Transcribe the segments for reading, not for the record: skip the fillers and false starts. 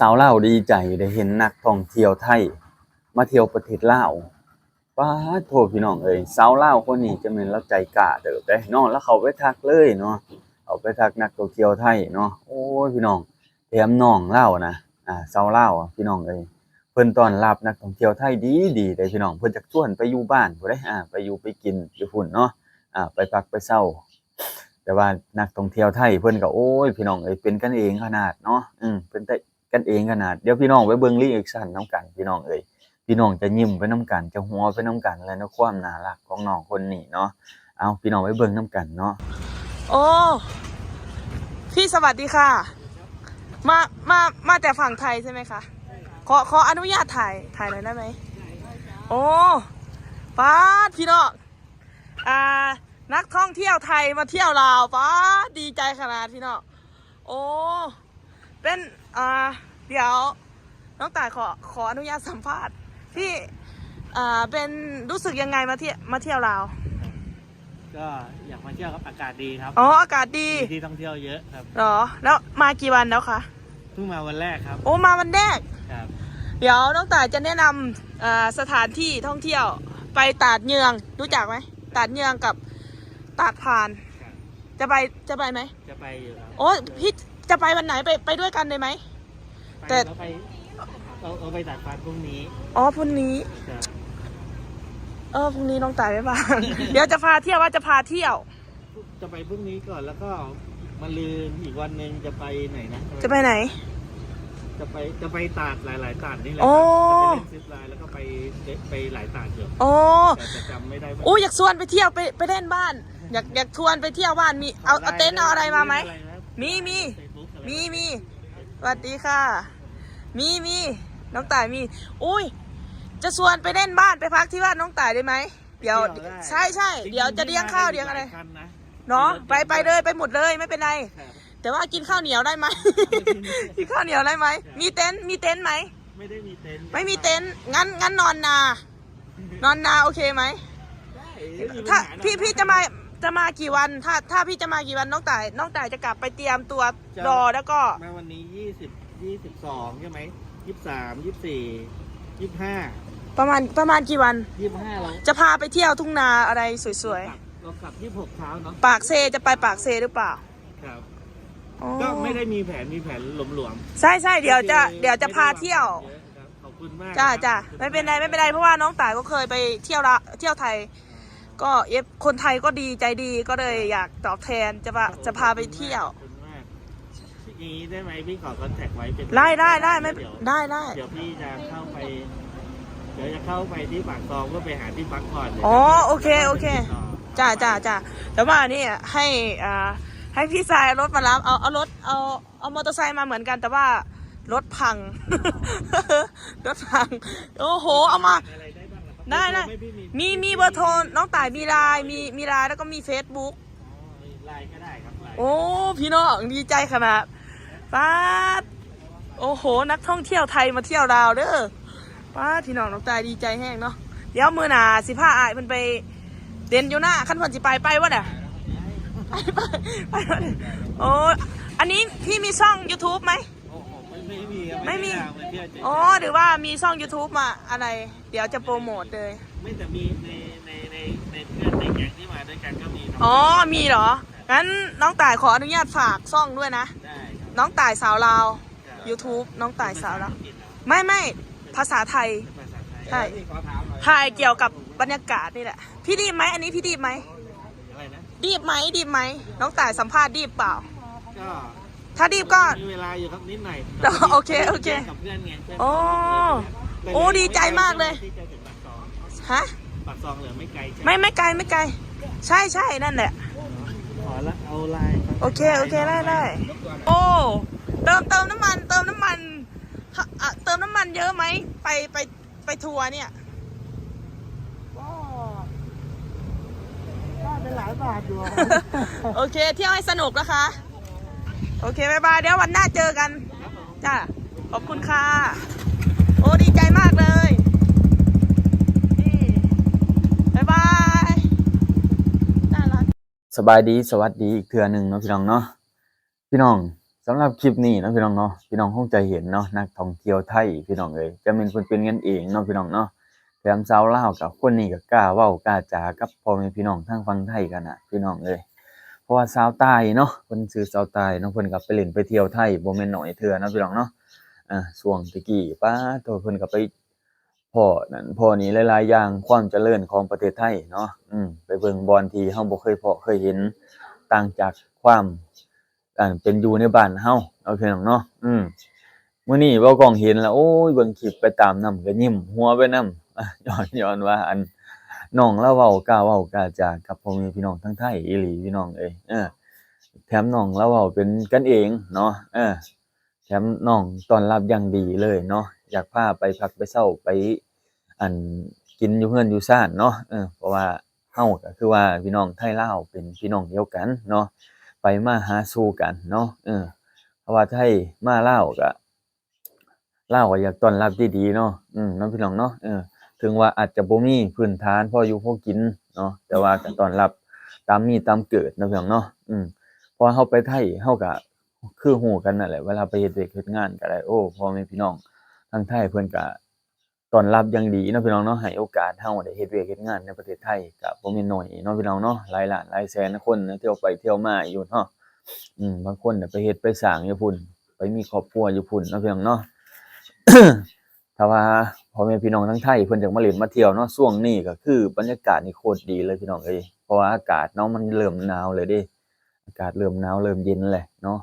สาวลาวดีใจได้เห็นนักท่องเที่ยวไทยมาเที่ยวประเทศลาวป๊าดโทพี่น้องเอ้ยสาวลาวคนนี้จะแม่นเลาใจกล้าเด้อเด้เนาะแล้วเข้าไปทักเลยเนาะเอาไปทักนักท่องเที่ยวไทยเนาะโอ้ยพี่น้องแถมน้องลาวนะสาวลาวอะพี่น้องเอ้ยเพิ่นต้อนรับนักท่องเที่ยวไทยดีดีเด้พี่น้องเพิ่นจักชวนไปอยู่บ้านพู้นเด้ไปอยู่ไปกินอยู่พุ่นเนาะไปพักไปเช้าแต่ว่านักท่องเที่ยวไทยเพิ่นก็โอ้ยพี่น้องเอ้ยเป็นกันเองขนาดเนาะเป็นแต่กันเองขนาดเดี๋ยวพี่น้องไปเบิ่งรีแอกชันนำกันพี่น้องเอ้ยพี่น้องจะยิ้มไปนำกันจะหัวไปนำกันและในความน่ารักของน้องคนนี้เนาะเอาพี่น้องไปเบิ่งนำกันเนาะโอ้พี่สวัสดีค่ะมามาแต่ฝั่งไทยใช่ไหมคะขออนุญาตถ่ายหน่อยได้ไหมโอ้ป้าดพี่น้องนักท่องเที่ยวไทยมาเที่ยวลาวป้าดดีใจขนาดพี่น้องโอ้เป็นเดี๋ยวน้องต่ายขออนุญาตสัมภาษณ์พี่เป็นรู้สึกยังไงมาเที่ยวลาวก็อยากมาเที่ยวครับอากาศดีครับอ๋ออากาศดีที่ท่องเที่ยวเยอะครับหรอแล้วมากี่วันแล้วคะเพิ่งมาวันแรกครับโอ้มาวันแรกครับเดี๋ยวน้องต่ายจะแนะนำสถานที่ท่องเที่ยวไปตาดเยืองรู้จักไหมตาดเยืองกับตาดพานจะไปไหมจะไปอยู่ครับโอ้พี่จะไปวันไหนไปด้วยกันได้ไหมแต่เราไปตาดพานพรุ่งนี้อ๋อพรุ่งนี้พรุ่งนี้น้องต่ายไม่บ้าง เดี๋ยวจะพาเที่ยวว่าจะพาเที่ยวจะไปพรุ่งนี้ก่อนแล้วก็มาลืมอีกวันหนึ่งจะไปไหนนะจะไปไหนจะไปตาดหลายๆตาดนี่แหละจะไปเล่นซิปไลน์แล้วก็ไปหลายตาดอยู่แต่จะจำไม่ได้โอ้อยากชวนไปเที่ยวไปเล่นบ้านอยากชวนไปเที่ยวบ้านมีเอาเต็นท์เอาอะไรมาไหมมีสวัสดีค่ะมีน้องต่ายมีอุ้ยจะชวนไปเล่นบ้านไปพักที่บ้านน้องต่ายได้ไหมเดี๋ยวใช่เดี๋ยวจะเลี้ยงข้าวเลี้ยงอะไรเนาะไปเลยไปหมดเลยไม่เป็นไรแต่ว่ากินข้าวเหนียวได้ไหมกินข้าวเหนียวได้ไหมมีเต็นท์ไหมไม่ได้มีเต็นท์ไม่มีเต็นท์งั้นนอนนาโอเคไหมถ้าพี่จะมากี่วันถ้าพี่จะมากี่วันน้องต่ายจะกลับไปเตรียมตัวรอแล้วก็มาวันนี้22ใช่ไหม23 24 25ประมาณกี่วัน25เราจะพาไปเที่ยวทุ่งนาอะไรสวยๆเรากลับ26เช้าเนาะปากเซจะไปปากเซหรือเปล่าครับก็ไม่ได้มีแผนหลวมๆใช่เดี๋ยวจะพาเที่ยวขอบคุณมากจ้าไม่เป็นไรเพราะว่าน้องต่ายก็เคยไปเที่ยวไทยก็คนไทยก็ดีใจดีก็เลยอยากตอบแทนจะพาไปเที่ยวนี้ได้ไหมพี่ขอคอนแทคไว้เป็นได้ไม่ได้เดี๋ยวพี่จะเข้าไปที่ปากซองก็ไปหาที่พักก่อนอ๋อโอเคจ้าแต่ว่านี่ให้พี่ชายรถมารับเอารถเอามอเตอร์ไซค์มาเหมือนกันแต่ว่ารถพัง โอ้โหเอามาได้มีเบอร์โทรน้องต่ายมีไลน์แล้วก็มี Facebook ไลน์ก็ได้ครับโอ้พี่น้องดีใจขนาดป้าโอ้โหนักท่องเที่ยวไทยมาเที่ยวลาวเด้อป้าพี่น้องน้องต่ายดีใจแห้งเนาะเดี๋ยวมื้อหน้าสิพาอ้ายมันไปเด่นอยู่หน้าขั้นผ่อนสิไปวะเนี่ยไปโอ้อันนี้พี่มีช่อง YouTube ไหมไม่มีอ๋อหรือว่ามีช่อง YouTube มาอะไรเดี๋ยวจะโปรโมทเลยไม่แต่มีในเพื่อนในแก๊งที่มาด้วยกันก็มีอ๋อมีเหรองั้นน้องต่ายขออนุญาตฝากช่องด้วยนะน้องต่ายสาวลาว YouTube น้องต่ายสาวลาวไม่ภาษาไทยใช่ถ่ายเกี่ยวกับบรรยากาศนี่แหละพี่ดีไหมอันนี้พี่ดีไหมดีบไหมน้องต่ายสัมภาษณ์ดีบเปล่าถ้าดีบก็มีเวลาอยู่ครับนิดหน่อยโอเคกับเพื่อนไงโอ้ดีใจมากเลยฮะปากซองเหลือไม่ไกลไม่ไกลใช่นั่นแหละขอละเอาไลน์โอเคได้โอ้เติมน้ำมันเติมน้ำมันเยอะไหมไปทัวร์เนี่ยก็เป็นหลายบาทอยู่โอเคเที่ยวให้สนุกนะคะโอเคบ๊ายบายเดี๋ยววันหน้าเจอกันจ้าขอบคุณค่ะโอ้ดีใจมากเลยบ๊ายบายน่ารักสบายดีสวัสดีอีกเทื่อนึงเนาะพี่น้องเนาะพี่น้อง สำหรับคลิปนี้เนาะพี่น้องเนาะพี่น้องคงจะเห็นเนาะนักท่องเที่ยวไทยพี่น้องเอ้ยจะเป็นเพิ่นเป็นกันเองเนาะพี่น้องเนาะแถมชาวลาวกับคนนี้ก็กล้าเว้ากล้าจากับพ่อแม่พี่น้องทางฝั่งไทยกันน่ะพี่น้องเอ้ยเพราะว่าชาวใต้เนาะเพิ่นชื่อชาวใต้เนาะเพิ่นก็ไปเล่นไปเที่ยวไทยบ่แม่นน้อยเทื่อเนาะพี่น้องเนาะช่วงตะกี้ป๊าดโตเพิ่นก็ไปพ้อนั่นพ้อนี้หลายๆอย่างความเจริญของประเทศไทยเนาะไปเบิ่งบ่อนที่เฮาบ่เคยพ้อเคยเห็นต่างจากความเป็นอยู่ในบ้านเฮาเนาะพี่น้องเนาะมื้อนี้เว้ากล้องเห็นแล้วโอ้ยเบิ่งคลิปไปตามนำก็ยิ้มหัวไปนำย้อนว่าน้องเลาเว้ากล้าเว้ากล้าจากับพ่อแม่พี่น้องทั้งไทยอีหลีพี่น้องเอ้ยแถมน้องเลาเว้าเป็นกันเองเนาะแถมน้องต้อนรับอย่างดีเลยเนาะอยากพาไปพักไปเช้าไปอั่นกินอยู่เรือนอยู่ซ่านเนาะเพราะว่าเฮาก็คือว่าพี่น้องไทยลาวเป็นพี่น้องเดียวกันเนาะไปมาหาสู่กันเนาะเพราะว่าไทยมาลาวก็อยากต้อนรับดีๆเนาะเนาะพี่น้องเนาะถึงว่าอาจจะบ่มีพื้นฐานพออยู่พอกินเนาะแต่ว่าก็ต้อนรับตามมีตามเกิดเนาะพี่น้องเนาะเพราะว่าเฮาไปไทยเฮาก็คือฮู้กันนั่นแหละเวลาไปเฮ็ดเวียกเฮ็ดงานก็ได้โอ้พ่อแม่พี่น้องทางไทยเพิ่นก็ต้อนรับอย่างดีเนาะพี่น้องเนาะให้โอกาสเฮาได้เฮ็ดเวียกเฮ็ดงานในประเทศไทยก็บ่แม่นน้อยเนาะพี่น้องเนาะหลายล้านหลายแสนคนนะเที่ยวไปเที่ยวมาอยู่เนาะบางคนน่ะไปเฮ็ดไปสร้างอยู่พุ่นไปมีครอบครัวอยู่พุ่นเนาะพี่น้องเนาะ ถ้าว่าพ่อแม่พี่น้องทั้งไทยเพิ่นอยากมาเล่นมาเที่ยวเนาะช่วงนี้ก็คือบรรยากาศนี่โคตรดีเลยพี่น้องเอ้ยเพราะว่าอากาศเนาะมันเริ่มหนาวแล้วเด้อากาศเริ่มหนาวเริ่มเย็นแหละเนาะ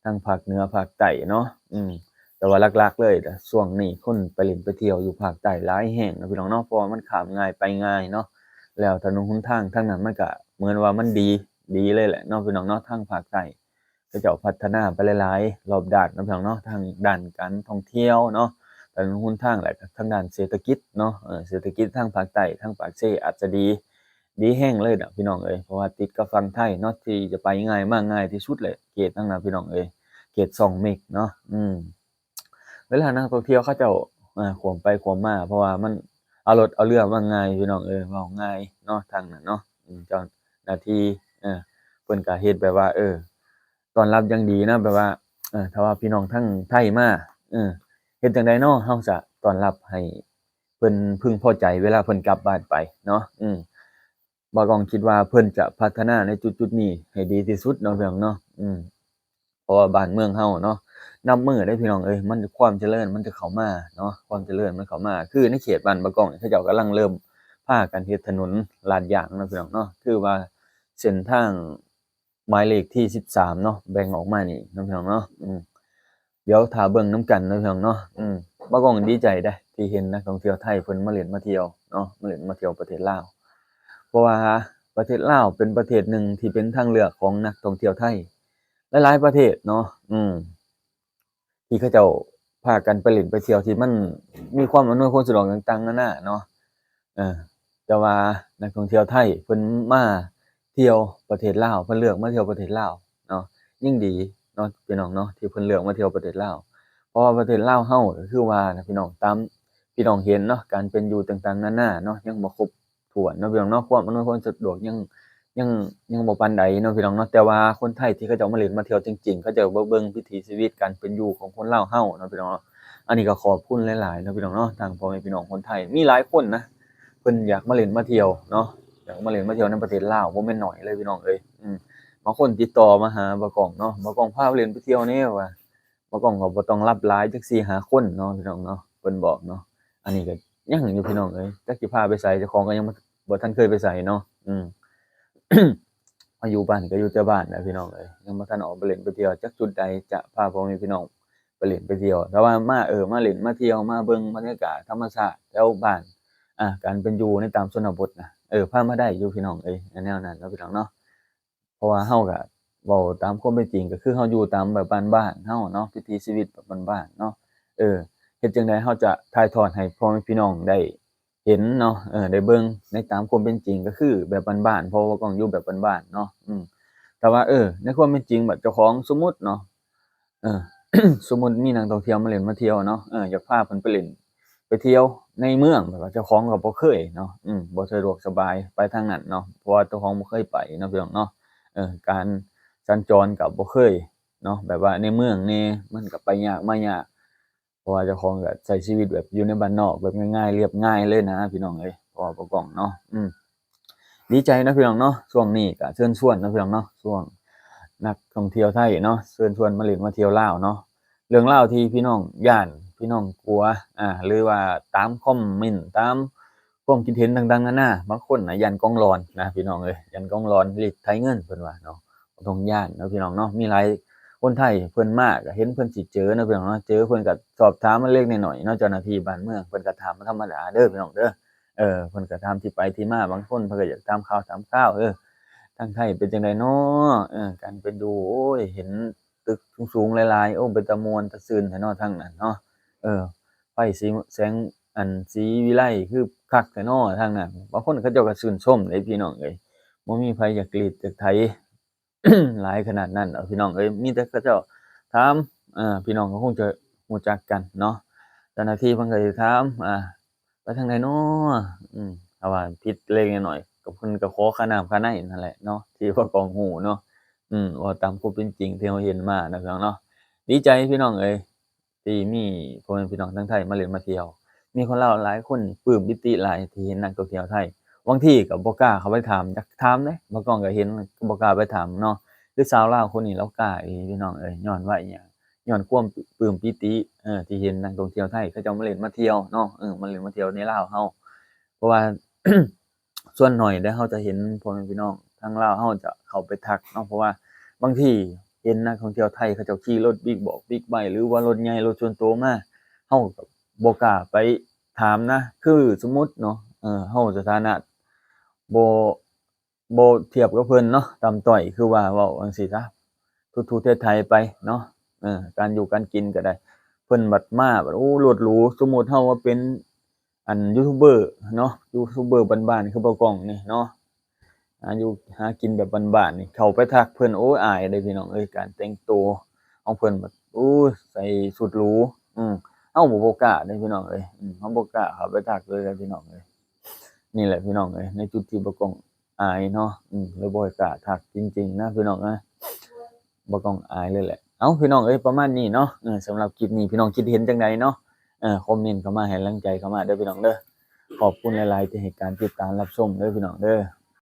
ทั้งภาคเหนือภาคใต้เนาะแต่ว่าหลักๆเลยช่วงนี้คนไปเล่นไปเที่ยวอยู่ภาคใต้หลายแห่งนะพี่น้องเนาะเพราะว่ามันข้ามง่ายไปง่ายเนาะแล้วถนนหนทางทางนั้นมันก็เหมือนว่ามันดีเลยแหละเนาะพี่น้องเนาะทางภาคใต้เขาเจ้าพัฒนาไปหลายๆรอบด้านเนาะพี่น้องเนาะทางด้านการท่องเที่ยวเนาะ ถนนหนทางและก็ทางด้านเศรษฐกิจเนาะเศรษฐกิจทางภาคใต้ทางปากเซอาจจะดีแรงเลยน่ะพี่น้องเอ้ยเพราะว่าติดกับฝั่งไทยเนาะที่จะไปง่ายมากง่ายที่สุดเลยเขตนั้นน่ะพี่น้องเอ้ยเขต2เมกเนาะเวลานักท่องเที่ยวเขาเจ้าขวมไปขวมมาเพราะว่ามันเอารถเอาเรือมาง่ายพี่น้องเอ้ยเว้าง่ายเนาะทางนั้นเนาะเจ้าหน้าที่เพิ่นก็เฮ็ดแบบว่าต้อนรับอย่างดีนะแบบว่าถ้าว่าพี่น้องทางไทยมาเออ เฮ็ดจั่งใดเนาะเราจะต้อนรับให้เพิ่นพึงพอใจเวลาเพิ่นกลับบ้านไปเนาะบ่ต้องคิดว่าเพิ่นจะพัฒนาในจุดๆนี้ให้ดีที่สุดเนาะพี่น้องเนาะเพราะว่าบ้านเมืองเราเนาะนับมื้อเด้อพี่น้องเอ้ยมันความเจริญมันจะเข้ามาเนาะความเจริญมันเข้ามาคือในเขตบ้านบะกองนี่เขาเจ้ากำลังเริ่มพากันเฮ็ดถนนลาดยางเนาะพี่น้องเนาะคือว่าเส้นทางหมายเลขที่13เนาะแบ่งออกมานี่เนาะพี่น้องเนาะเดี๋ยวถ้าเบิ่งนำกันเนาะพี่น้องเนาะบ่ต้องดีใจเด้ที่เห็นนักท่องเที่ยวไทยเพิ่นมาเล่นมาเที่ยวเนาะมาเล่นมาเที่ยวประเทศลาวเพราะว่าประเทศลาวเป็นประเทศหนึ่งที่เป็นทางเลือกของนักท่องเที่ยวไทยหลายๆประเทศเนาะที่เขาเจ้าพากันไปเล่นไปเที่ยวที่มันมีความอำนวยความสะดวกต่างๆนานาเนาะเออแต่ว่านักท่องเที่ยวไทยเพิ่นมาเที่ยวประเทศลาวเพิ่นเลือกมาเที่ยวประเทศลาวเนาะยิ่งดีเนาะพี่น้องเนาะที่เพิ่นเลือกมาเที่ยวประเทศลาว เพราะว่าประเทศลาวเฮาก็คือว่าน่ะพี่น้องตามพี่น้องเห็นเนาะการเป็นอยู่ต่างๆนานาเนาะยังบ่ครบถ้วนเนาะพี่น้องเนาะความอำนวยความสะดวกยังยังบ่ปานใดเนาะพี่น้องเนาะแต่ว่าคนไทยที่เขาเจ้ามาเล่นมาเที่ยวจริงๆเขาเจ้าเบิ่งวิถีชีวิตการเป็นอยู่ของคนลาวเฮาเนาะพี่น้องเนาะอันนี้ก็ขอบคุณหลายๆเนาะพี่น้องเนาะทางพ่อแม่พี่น้องคนไทยมีหลายคนนะเพิ่นอยากมาเล่นมาเที่ยวเนาะอยากมาเล่นมาเที่ยวในประเทศลาวบ่แม่นน้อยเลยพี่น้องเอ้ยบางคนติดต่อมาหาบ่กล้องเนาะบ่กล้องพาไปเล่นไปเที่ยวแหน่ว่า บ่ต้องก็บ่ต้องรับหลายจัก4-5คนเนาะพี่น้องเนาะเพิ่นบอกเนาะอันนี้ก็ยังอยู่พี่น้องเอ้ยจักสิพาไปไสเจ้าของก็ยังบ่ทันเคยไปไสเนาะมาอยู่บ้านก็อยู่แต่บ้านแหละพี่น้องเอ้ยยังบ่ทันออกไปเล่นไปเที่ยวจักจุดใดจะพาพ่อแม่พี่น้องไปเล่นไปเที่ยวแต่ว่ามาเล่นมาเที่ยวมาเบิ่งบรรยากาศธรรมชาติแถวบ้านการเป็นอยู่ในตามชนบทน่ะพามาได้อยู่พี่น้องเอ้ยแนวนั้นเนาะพี่น้องเนาะเพราะว่าเฮาก็ เว้าตามความเป็นจริงก็คือเราอยู่ตามแบบบ้านๆเราเนาะวิถีชีวิตแบบบ้านๆเนาะเออเฮ็ดจั่งใดเราจะถ่ายทอดให้พ่อแม่พี่น้องได้เห็นเนาะได้เบิ่งในตามความเป็นจริงก็คือแบบบ้านๆเพราะว่าต้องอยู่แบบบ้านๆเนาะแต่ว่าในความเป็นจริงแบบเจ้าของสมมุติเนาะเออ สมมุติมีนักท่องเที่ยวมาเล่นมาเที่ยวเนาะอยากพาเพิ่นไปเล่นไปเที่ยวในเมืองแบบว่าเจ้าของก็บ่เคยเนาะบ่สะดวกสบายไปทางนั้นเนาะเพราะว่าเจ้าของบ่เคยไปเนาะพี่น้องเนาะการสัญจรก็บ่เคย เนาะแบบว่าในเมืองนี่มันก็ไปยากมายากเพราะว่าเจ้าของก็ใช้ชีวิตแบบอยู่ในบ้านนอกแบบง่ายๆเรียบง่ายเลยนะพี่น้องเอ้ยเพราะว่าบ่กล้องเนาะดีใจนะพี่น้องเนาะช่วงนี้ก็เชิญชวนนะพี่น้องเนาะช่วงนักท่องเที่ยวไทยเนาะเชิญชวนมาเล่นมาเที่ยวลาวเนาะเรื่องราวที่พี่น้องย้านพี่น้องกลัวหรือว่าตามคอมเมนต์ตามความคิดเห็นต่างๆนานาบางคนน่ะย้านกองร้อนนะพี่น้องเอ้ยย้านกองร้อนรีดไถเงินเพิ่นว่าเนาะบ่ต้องย้านเนาะพี่น้องเนาะมีหลายคนไทยเพิ่นมาก็เห็นเพิ่นสิเจอเนาะพี่น้องเนาะเจอเพิ่นก็สอบถามมาเล็กน้อยๆเนาะเจ้าหน้าที่บ้านเมืองเพิ่นก็ถามมาธรรมดาเด้อพี่น้องเด้อ เพิ่นก็ถามที่ไปที่มาบางคนเพิ่นก็อยากถามข่าวถามข่าวทางไทยเป็นจังไดน้อการไปดูโอ้ยเห็นตึกสูงๆหลายๆโอ้เป็นตาม่วนตาชื่นแท้เนาะทางนั้นเนาะเออไฟสีแสงสีวิไลคือคักแท้น้อทางนั้นบางคนเขาเจ้าก็ชื่นชมเด้พี่น้องเอ้ยบ่มีไผอยากกรีดอยากไถ หลายขนาดนั้นดอกพี่น้องเอ้ยมีแต่เขาเจ้าถามพี่น้องก็คงจะรู้จักกันเนาะเจ้าหน้าที่เพิ่นก็สิถามไปทางใดน้อถ้าว่าผิดเล็กน้อยๆก็เพิ่นก็ขอค่าน้ำค่าไฟนั่นแหละเนาะที่ว่ากองรู้เนาะเว้าตามความเป็นจริงที่เราเห็นมานะพี่น้องเนาะดีใจพี่น้องเอ้ยที่มีพ่อแม่พี่น้องทั้งไทยมาเล่นมาเที่ยวมีคนลาวหลายคนปลื้มปิติหลายที่เห็นนักท่องเที่ยวไทยบางทีก็บ่กล้าเข้าไปถามอยากถามเดะบางกล้องก็เห็นก็บ่กล้าไปถามเนาะคือสาวลาวคนนี้เลากล้าอีหลีพี่น้องเอ้ยญ้อนว่าอิหยังญ้อนความปลื้มปิติที่เห็นนักท่องเที่ยวไทยเขาเจ้ามาเล่นมาเที่ยวเนาะมาเล่นมาเที่ยวในลาวเรา เพราะว่า ส่วนน้อยเด้อเราจะเห็นพ่อแม่พี่น้องทางลาวเราจะเข้าไปทักเนาะเพราะว่าบางทีเห็นนักท่องเที่ยวไทยเขาเจ้าขี่รถบิ๊กไบค์หรือว่ารถใหญ่รถส่วนตัวมาเราก็บ่กล้าไปถามนะคือสมมุติเนาะเราสถานะบ่บ่เทียบกับเพิ่นเนาะต่ำต้อยคือว่าเว้าจั่งซี้ซะทุๆไทยๆไปเนาะการอยู่การกินก็ได้เพิ่นบัดมาบัดโอ้รถหรูสมมุติเราว่าเป็น ยูทูบเบอร์เนาะยูทูบเบอร์บ้านๆคือบ่กล้องนี่เนาะอยู่หากินแบบบ้านๆนี่เข้าไปทักเพิ่นโอ้ยอายเด้พี่น้องเอ้ยการแต่งตัวของเพิ่นแบบโอ้ยใส่สุดหรูอืมเราบ่กล้าเด้พี่น้องเอ้ยเราบ่กล้าเข้าไปทักเลยเด้อพี่น้องเอ้ยนี่แหละพี่น้องเอ้ยในจุดที่บ่กล้องอายเนาะเลยบ่กล้าทักจริงๆนะพี่น้องนะบ่กล้องอายเลยแหละเอ้าพี่น้องเอ้ยประมาณนี้เนาะสำหรับคลิปนี้พี่น้องคิดเห็นจั่งใดเนาะคอมเมนต์เข้ามาให้กำลังใจเข้ามาเด้อพี่น้องเด้อ ขอบคุณหลายๆที่ให้การติดตามรับชมเด้อพี่น้องเด้อ